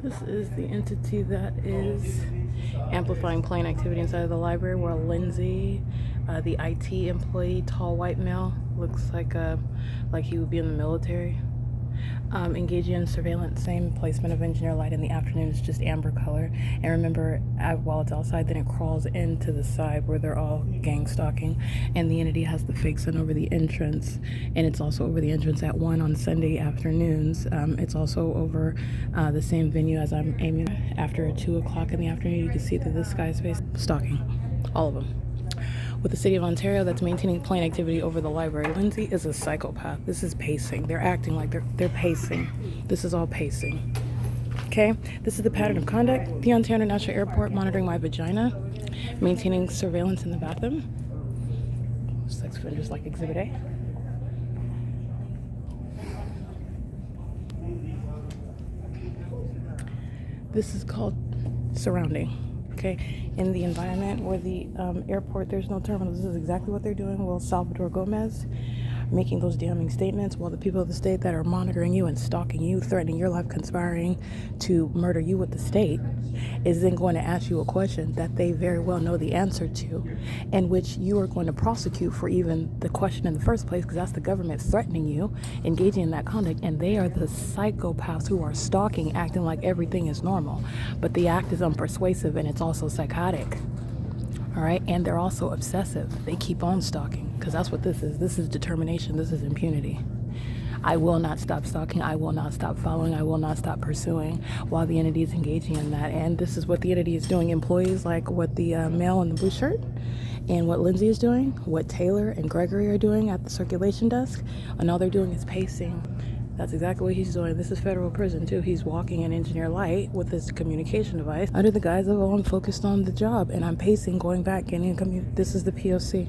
This is the entity that is amplifying plane activity inside of the library, where Lindsay, the IT employee, tall white male, looks like he would be in the military, engaging in surveillance. Same placement of engineer light in the afternoon. It's just amber color. And remember, while it's outside, then it crawls into the side where they're all gang stalking. And the entity has the fake sun over the entrance, and it's also over the entrance at 1 on Sunday afternoons. It's also over the same venue as I'm aiming. After 2 o'clock in the afternoon, you can see through this guy's face stalking all of them. With the city of Ontario that's maintaining plane activity over the library. Lindsay is a psychopath. This is pacing. They're acting like they're pacing. This is all pacing. Okay, this is the pattern of conduct. The Ontario International Airport, monitoring my vagina, maintaining surveillance in the bathroom. Sex offenders like Exhibit A. This is called surrounding. Okay, in the environment where the airport, there's no terminals. This is exactly what they're doing. Well, Salvador Gomez making those damning statements, while the people of the state that are monitoring you and stalking you, threatening your life, conspiring to murder you with the state, is then going to ask you a question that they very well know the answer to, and which you are going to prosecute for even the question in the first place, because that's the government threatening you, engaging in that conduct, and they are the psychopaths who are stalking, acting like everything is normal. But the act is unpersuasive, and it's also psychotic. All right, and they're also obsessive. They keep on stalking, because that's what this is. This is determination. This is impunity. I will not stop stalking. I will not stop following. I will not stop pursuing while the entity is engaging in that. And this is what the entity is doing. Employees like what the male in the blue shirt, and what Lindsay is doing, what Taylor and Gregory are doing at the circulation desk, and all they're doing is pacing. That's exactly what he's doing. This is federal prison too. He's walking in engineer light with his communication device under the guise of, oh, I'm focused on the job and I'm pacing, going back, getting this is the P.O.C.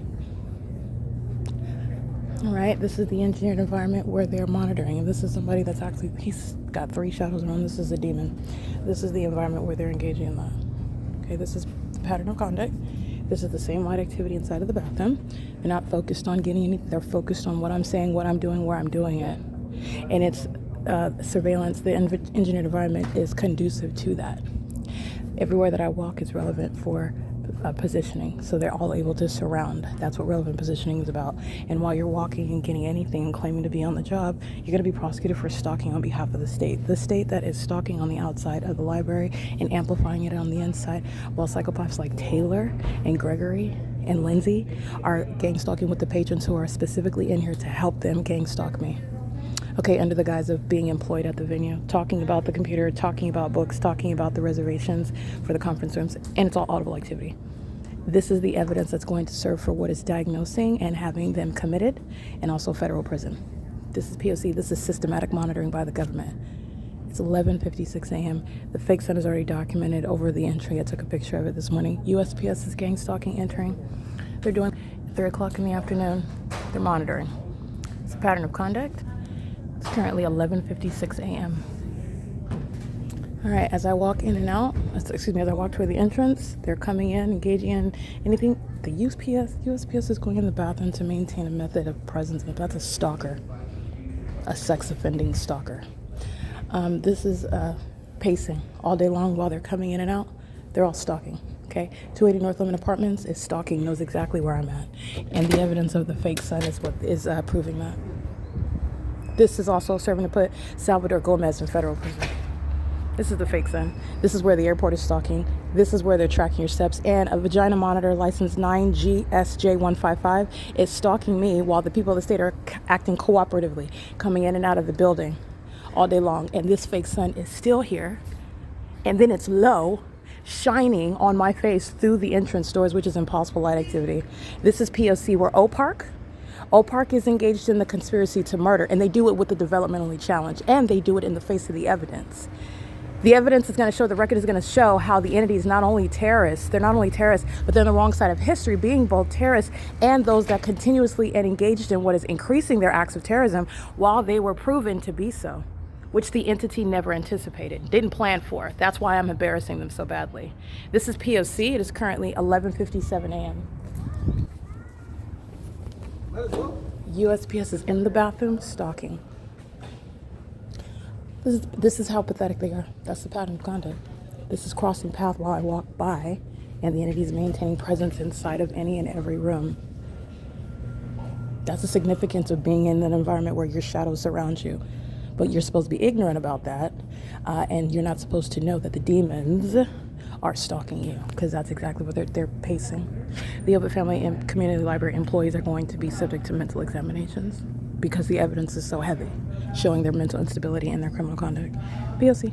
All right, this is the engineered environment where they're monitoring, and this is somebody that's actually, he's got 3 shadows around. This is a demon. This is the environment where they're engaging in that. Okay, this is the pattern of conduct. This is the same light activity inside of the bathroom. They're not focused on getting anything. They're focused on what I'm saying, what I'm doing, where I'm doing it. And it's surveillance. The engineered environment is conducive to that. Everywhere that I walk is relevant for positioning, so they're all able to surround. That's what relevant positioning is about. And while you're walking and getting anything and claiming to be on the job, you're going to be prosecuted for stalking on behalf of the state that is stalking on the outside of the library and amplifying it on the inside, while psychopaths like Taylor and Gregory and Lindsay are gang stalking with the patrons who are specifically in here to help them gang stalk me. Okay, under the guise of being employed at the venue, talking about the computer, talking about books, talking about the reservations for the conference rooms, and it's all audible activity. This is the evidence that's going to serve for what is diagnosing and having them committed, and also federal prison. This is P.O.C. This is systematic monitoring by the government. It's 11:56 a.m. The fake sun is already documented over the entry. I took a picture of it this morning. USPS is gang stalking entering. They're doing 3 o'clock in the afternoon. They're monitoring. It's a pattern of conduct. It's currently 11:56 a.m. All right, as I walk in and out, as I walk toward the entrance, they're coming in, engaging in anything. The USPS is going in the bathroom to maintain a method of presence. That's a stalker, a sex offending stalker. This is pacing all day long while they're coming in and out. They're all stalking. Okay, 280 North Lemon Apartments is stalking, knows exactly where I'm at, and the evidence of the fake sun is what is proving that. This is also serving to put Salvador Gomez in federal prison. This is the fake sun. This is where the airport is stalking. This is where they're tracking your steps. And a vagina monitor license 9GSJ155 is stalking me while the people of the state are acting cooperatively, coming in and out of the building all day long. And this fake sun is still here. And then it's low, shining on my face through the entrance doors, which is impossible light activity. This is P.O.C. where OPARC is engaged in the conspiracy to murder, and they do it with the developmentally challenged, and they do it in the face of the evidence. The evidence is going to show, the record is going to show how the entity is not only terrorists, but they're on the wrong side of history, being both terrorists and those that continuously and engaged in what is increasing their acts of terrorism while they were proven to be so, which the entity never anticipated, didn't plan for. That's why I'm embarrassing them so badly. This is P.O.C. It is currently 11:57 a.m. USPS is in the bathroom stalking. This is how pathetic they are. That's the pattern of conduct. This is crossing path while I walk by, and the entity is maintaining presence inside of any and every room. That's the significance of being in an environment where your shadows surround you. But you're supposed to be ignorant about that, and you're not supposed to know that the demons are stalking you, because that's exactly what they're pacing. The OVITT Family and Community Library employees are going to be subject to mental examinations because the evidence is so heavy, showing their mental instability and their criminal conduct. P.O.C.